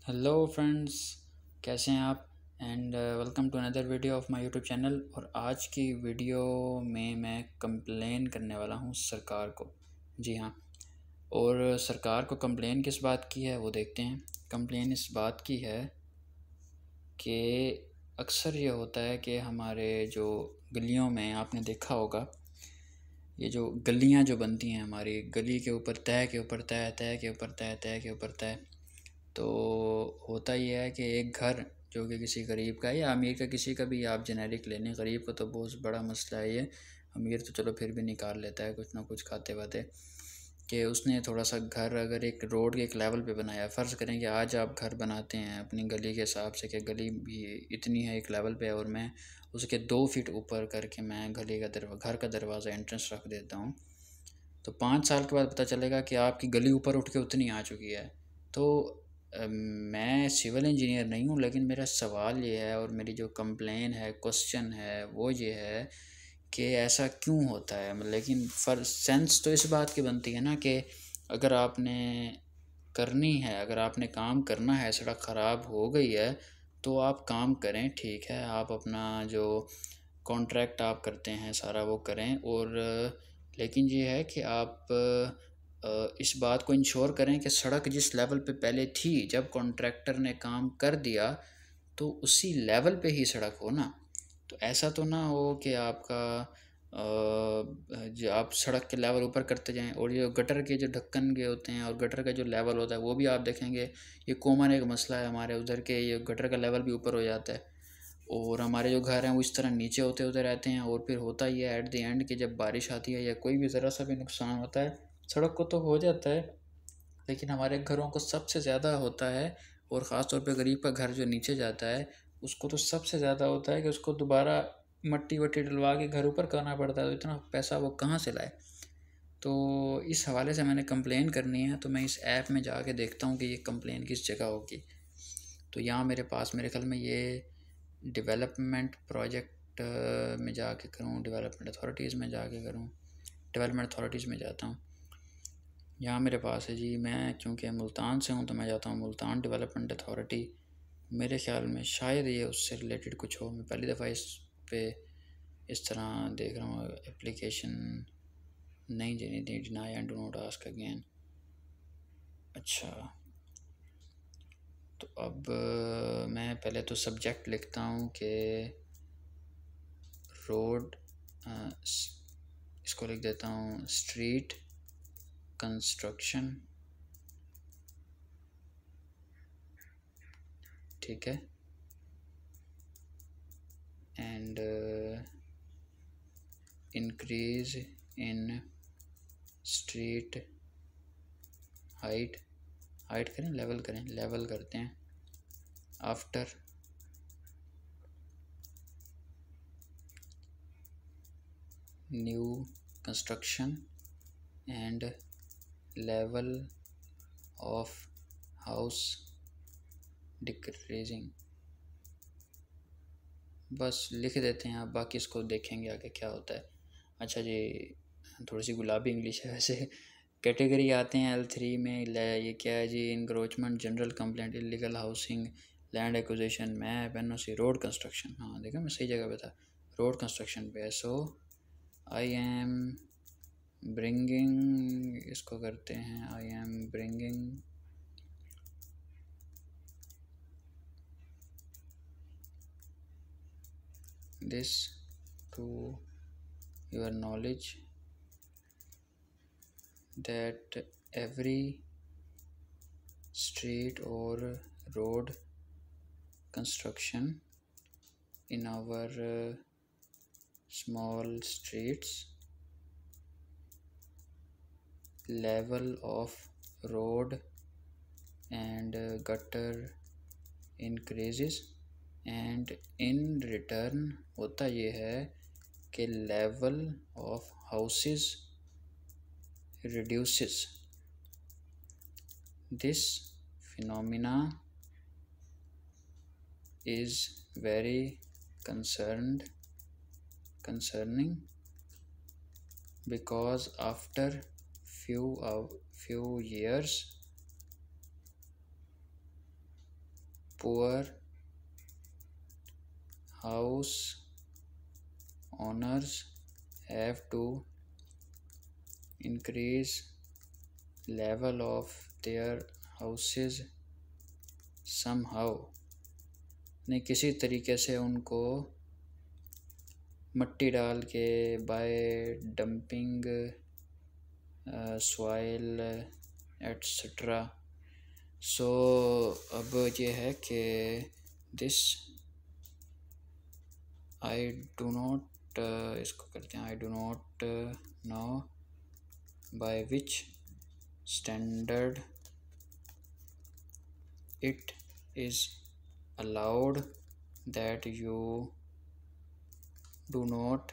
Hello friends, कैसे हैं आप। And welcome to another video of my YouTube channel. और आज की वीडियो में मैं कंप्लेन करने वाला हूं सरकार को। जी हाँ। और सरकार को कंप्लेन किस बात की है वो देखते हैं। कंप्लेन इस बात की है कि अक्सर ये होता है कि हमारे जो गलियों में आपने देखा होगा, ये जो गलियां जो बनती हैं हमारी गली के ऊपर तय के ऊपर तय, तय के ऊपर तय, तय के ऊपर तय। तो होता ही है कि एक घर जो कि किसी गरीब का है या अमीर का, किसी का भी आप जेनेरिक लेने, गरीब का तो बहुत बड़ा मसला है ये। अमीर तो चलो फिर भी निकाल लेता है कुछ ना कुछ खाते वाते, कि उसने थोड़ा सा घर अगर एक रोड के एक लेवल पे बनाया। फ़र्ज़ करें कि आज आप घर बनाते हैं अपनी गली के हिसाब से कि गली भी इतनी है, एक लेवल पे है, और मैं उसके 2 फीट ऊपर करके मैं गली का घर का दरवाज़ा एंट्रेंस रख देता हूँ। तो 5 साल के बाद पता चलेगा कि आपकी गली ऊपर उठ के उतनी आ चुकी है। तो मैं सिविल इंजीनियर नहीं हूँ, लेकिन मेरा सवाल ये है और मेरी जो कंप्लेन है, क्वेश्चन है, वो ये है कि ऐसा क्यों होता है। लेकिन फर सेंस तो इस बात की बनती है ना कि अगर आपने करनी है, अगर आपने काम करना है, सड़क ख़राब हो गई है तो आप काम करें, ठीक है। आप अपना जो कॉन्ट्रैक्ट आप करते हैं सारा वो करें। और लेकिन ये है कि आप इस बात को इंश्योर करें कि सड़क जिस लेवल पे पहले थी जब कॉन्ट्रैक्टर ने काम कर दिया, तो उसी लेवल पे ही सड़क हो ना। तो ऐसा तो ना हो कि आपका जो आप सड़क के लेवल ऊपर करते जाएं, और ये गटर के जो ढक्कन के होते हैं और गटर का जो लेवल होता है वो भी आप देखेंगे, ये कॉमन एक मसला है हमारे उधर के, ये गटर का लेवल भी ऊपर हो जाता है और हमारे जो घर हैं वो इस तरह नीचे होते होते रहते हैं। और फिर होता ही है एट द एंड कि जब बारिश आती है या कोई भी ज़रा सा भी नुकसान होता है, सड़क को तो हो जाता है, लेकिन हमारे घरों को सबसे ज़्यादा होता है। और ख़ास तौर पे गरीब का घर जो नीचे जाता है उसको तो सबसे ज़्यादा होता है कि उसको दोबारा मट्टी वट्टी डलवा के घर ऊपर करना पड़ता है। तो इतना पैसा वो कहाँ से लाए। तो इस हवाले से मैंने कंप्लेन करनी है, तो मैं इस ऐप में जाके देखता हूँ कि ये कंप्लेन किस जगह होगी। तो यहाँ मेरे पास मेरे ख्याल में ये डेवलपमेंट प्रोजेक्ट में जाके करूँ, डेवलपमेंट अथॉरिटीज़ में जाके करूँ, डेवलपमेंट अथॉरिटीज़ में जाता हूँ। यहाँ मेरे पास है जी। मैं क्योंकि मुल्तान से हूँ तो मैं जाता हूँ मुल्तान डेवलपमेंट अथॉरिटी। मेरे ख्याल में शायद ये उससे रिलेटेड कुछ हो। मैं पहली दफ़ा इस पे इस तरह देख रहा हूँ एप्लीकेशन नहीं देनी थी, deny and do not ask again. अच्छा, तो अब मैं पहले तो सब्जेक्ट लिखता हूँ कि रोड, इसको लिख देता हूँ स्ट्रीट कंस्ट्रक्शन, ठीक है। And increase in street height, height करें, लेवल करें, लेवल करते हैं after new construction and level of house decreasing. बस लिख देते हैं, आप बाकी इसको देखेंगे आगे क्या होता है। अच्छा जी, थोड़ी सी गुलाबी इंग्लिश है वैसे। कैटेगरी आते हैं L3 में, ये क्या है जी, encroachment, general complaint, illegal housing, land acquisition, map, NOC, road construction. हाँ देखा मैं सही जगह पे था, रोड कंस्ट्रक्शन पे है। सो आई एम ब्रिंगिंग, इसको करते हैं I am bringing this to your knowledge that every street or road construction in our small streets, level of road and gutter increases, and in return होता ये है कि level of houses reduces. This phenomena is very concerning because after few years poor house owners have to increase level of their houses somehow, नहीं किसी तरीके से उनको मट्टी डाल के बाय डंपिंग सॉइल एट्सेट्रा। सो अब ये है कि दिस आई डू नॉट इसको करते हैं I do not know by which standard it is allowed that you do not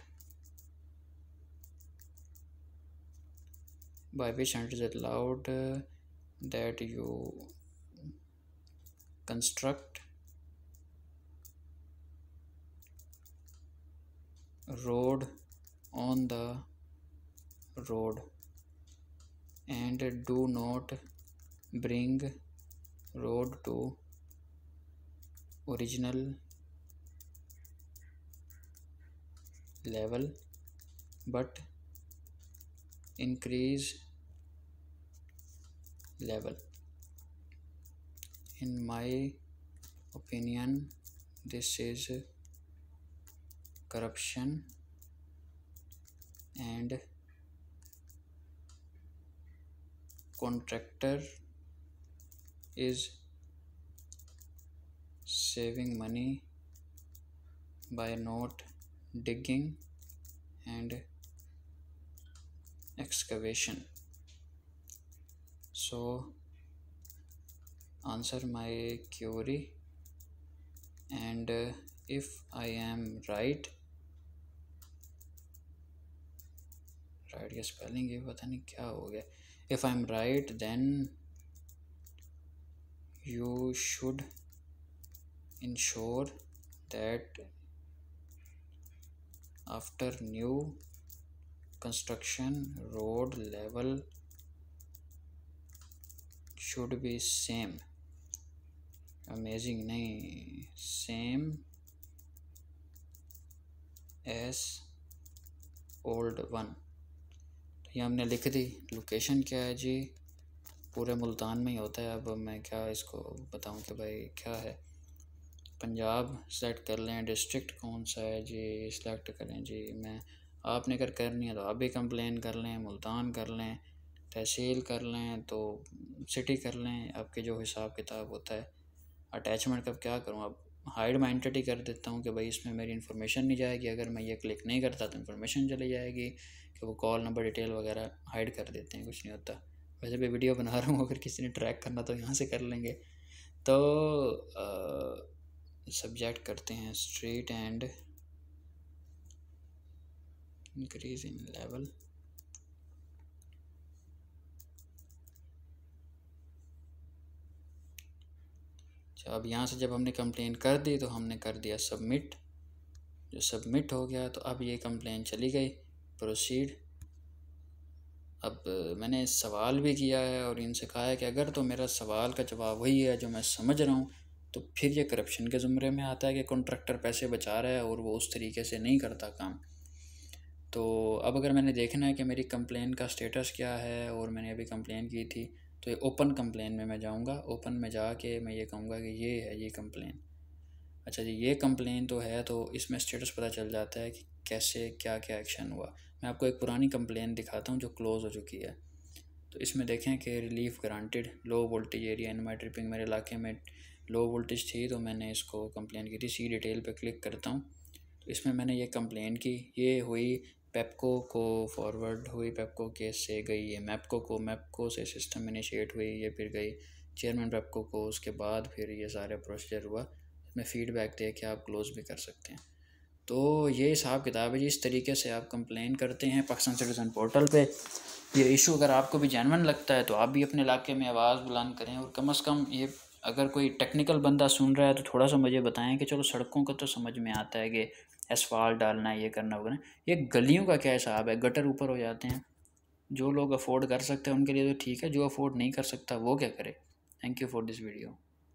by which standard is allowed that you construct road on the road and do not bring road to original level but increase level. In my opinion, this is corruption and contractor is saving money by not digging and excavation. So answer my query, and if I am right ये spelling ये पता नहीं क्या हो गया, if I am right then you should ensure that after new construction road level should be same, amazing नहीं same as old one। तो ये हमने लिख दी। लोकेशन क्या है जी, पूरे मुल्तान में ही होता है। अब मैं क्या इसको बताऊं कि भाई क्या है। पंजाब सेलेक्ट कर लें, डिस्ट्रिक्ट कौन सा है जी सेलेक्ट करें जी। मैं आपने अगर करनी है तो आप भी कंप्लेन कर लें, मुल्तान कर लें, तहसील कर लें, तो सिटी कर लें, आपके जो हिसाब किताब होता है। अटैचमेंट का क्या करूँ, अब हाइड मैं एंटिटी कर देता हूँ कि भाई इसमें मेरी इन्फॉर्मेशन नहीं जाएगी। अगर मैं ये क्लिक नहीं करता तो इन्फॉर्मेशन चली जाएगी, कि वो कॉल नंबर डिटेल वगैरह हाइड कर देते हैं, कुछ नहीं होता। वैसे भी वीडियो बना रहा हूँ, अगर किसी ने ट्रैक करना तो यहाँ से कर लेंगे। तो सब्जेक्ट करते हैं street and increase in level. अब यहाँ से जब हमने कंप्लेन कर दी तो हमने कर दिया सबमिट। जो सबमिट हो गया तो अब ये कंप्लेन चली गई, प्रोसीड। अब मैंने सवाल भी किया है और इनसे कहा है कि अगर तो मेरा सवाल का जवाब वही है जो मैं समझ रहा हूँ तो फिर ये करप्शन के ज़ुमरे में आता है कि कॉन्ट्रैक्टर पैसे बचा रहा है और वो उस तरीके से नहीं करता काम। तो अब अगर मैंने देखना है कि मेरी कंप्लेन का स्टेटस क्या है, और मैंने अभी कंप्लेन की थी, तो ये ओपन कंप्लेन में मैं जाऊंगा। ओपन में जाके मैं ये कहूँगा कि ये है ये कंप्लेन। अच्छा जी, ये कंप्लेन तो है, तो इसमें स्टेटस पता चल जाता है कि कैसे क्या क्या एक्शन हुआ। मैं आपको एक पुरानी कंप्लेन दिखाता हूँ जो क्लोज़ हो चुकी है। तो इसमें देखें कि relief granted, low voltage area in my tripping, मेरे इलाके में लो वोल्टेज थी तो मैंने इसको कंप्लेन की थी। सी डिटेल पे क्लिक करता हूँ तो इसमें मैंने ये कंप्लेन की, ये हुई पेप्को को फॉरवर्ड हुई, पेप्को केस से गई ये मैप्को को, मैप्को से सिस्टम इनिशिएट हुई, ये फिर गई चेयरमैन पेप्को को, उसके बाद फिर ये सारे प्रोसीजर हुआ। इसमें फ़ीडबैक दे के आप क्लोज़ भी कर सकते हैं। तो ये हिसाब किताब है जी, इस तरीके से आप कंप्लेन करते हैं पाकिस्तान सिटीज़न पोर्टल पे। ये इशू अगर आपको भी जेन्युइन लगता है तो आप भी अपने इलाके में आवाज़ बुलंद करें, और कम से कम ये अगर कोई टेक्निकल बंदा सुन रहा है तो थोड़ा सा मुझे बताएं कि चलो सड़कों का तो समझ में आता है कि एसफाल्ट डालना है, ये करना होगा ना, ये गलियों का क्या हिसाब है। गटर ऊपर हो जाते हैं, जो लोग अफोर्ड कर सकते हैं उनके लिए तो ठीक है, जो अफोर्ड नहीं कर सकता वो क्या करे। Thank you for this video.